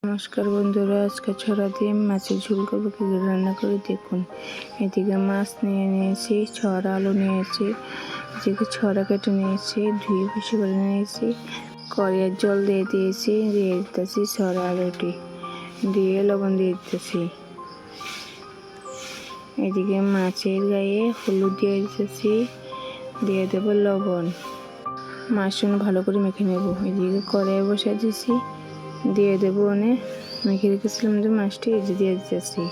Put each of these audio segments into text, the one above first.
নমস্কার বন্ধুরা, আজকে ছড়া দিয়ে মাছের ঝোল করবো। কী করে রান্না করে দেখুন। এদিকে মাছ নিয়ে নিয়েছি, ছড়া আলু নিয়েছি, এদিকে ছড়া কেটে নিয়েছি, ধুয়ে বেশি করে নিয়েছি। কড়াইয়ের জল দিয়ে দিয়েছি, দিয়ে দিতেছি ছড়া আলুটি, দিয়ে লবণ দিয়ে দিতেছি। এদিকে মাছের গায়ে হলুদ দিয়ে দিতেছি, দিয়ে দেবো লবণ। মাছটা ভালো করে মেখে নেব। এদিকে কড়াই বসে দিয়েছি, দিয়ে দেবো মেখে রেখেছিলাম যে মাছটি, এই যে দিয়ে দিতেছি।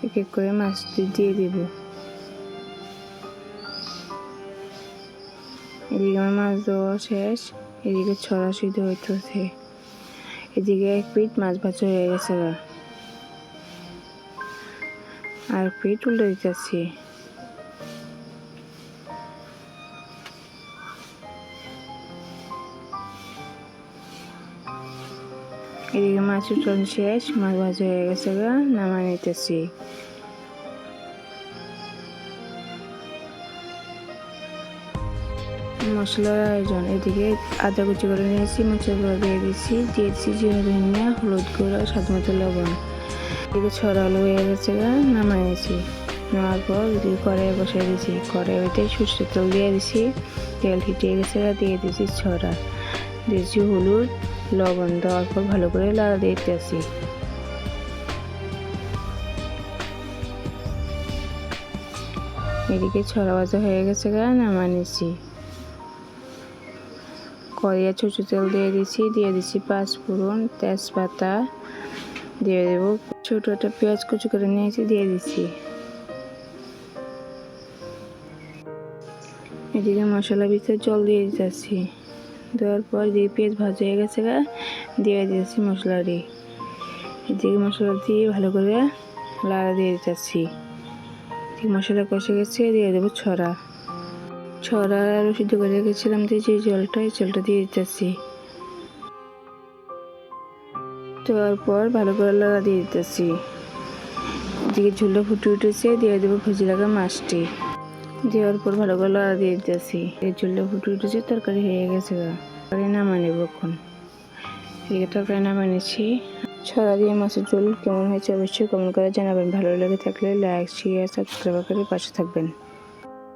এক এক করে মাছটি দিয়ে দেব। এদিকে আমার মাছ দেওয়া শেষ, এদিকে ছড়া সিদ্ধ হইতেছে। এদিকে এক পিঠ মাছ ভাজা হয়ে গেছে, আর পিঠ উল্টে দিতেছি। এদিকে মাছ উঠানো শেষ, মাছ ভাজা হয়ে গেছে, নামাই নিতেছি। মশলার আয়োজন, এদিকে আদা কুচি করে নিয়েছি, মরিচের গুঁড়ো দিয়ে দিয়েছি জিরা ধনিয়া, হলুদ গুঁড়ো, স্বাদ মতো লবণ। এদিকে ছড়া আলু হয়ে গেছে, নামাই নিয়েছি। নেওয়ার পর এদিকে কড়াই বসিয়ে দিয়েছি, কড়াইতে সরষের তেল দিয়ে দিয়েছি, তেল হিটে গেছে, দিয়ে দিয়েছি ছড়া, দিয়েছি হলুদ লবণ। দেওয়ার পর ভালো করে লাড়া দিয়ে দিতেছি। এদিকে ছড়া ভাজা হয়ে গেছে, নামাই নিয়েছি। কড়াইয়ে ছোটো তেল দিয়ে দিয়েছি পাঁচ ফোড়ন, তেজপাতা দিয়ে দেবো। ছোটো একটা পেঁয়াজ কুচি করে নিয়েছি, দিয়ে দিচ্ছি। এদিকে মশলা ভিতরে জল দিয়ে দিতেছি। দেওয়ার পর দিয়ে পেঁয়াজ ভাজা হয়ে গেছে, দিয়ে দিয়েছি মশলাটি। এদিকে মশলা দিয়ে ভালো করে লাড়া দিয়ে দিতেছি। মশলা কষে গেছে, দিয়ে দেবো ছড়া আলু সিদ্ধ করে রেখেছিলাম, যে জলটা দিয়ে দিতেছি। দেওয়ার পর ভালো করে লাড়া দিয়ে দিতেছি। এদিকে ঝোলটা ফুটে উঠেছে, দিয়ে দেবো ভেজে রাখা মাছটি। দেওয়ার পর ভালো করে লাড়া দিয়ে দিতেছি। এই ঝোলটা ফুটে উঠেছে, তরকারি হয়ে গেছে, তরকারি নামিয়ে নেব এখন। এদিকে তরকারি নামিয়ে নিচ্ছি। ছড়া দিয়ে মাছের ঝোল কেমন হয়েছে অবশ্যই কমেন্ট করে জানাবেন। ভালো লেগে থাকলে লাইক, শেয়ার, সাবস্ক্রাইব করে পাশে থাকবেন।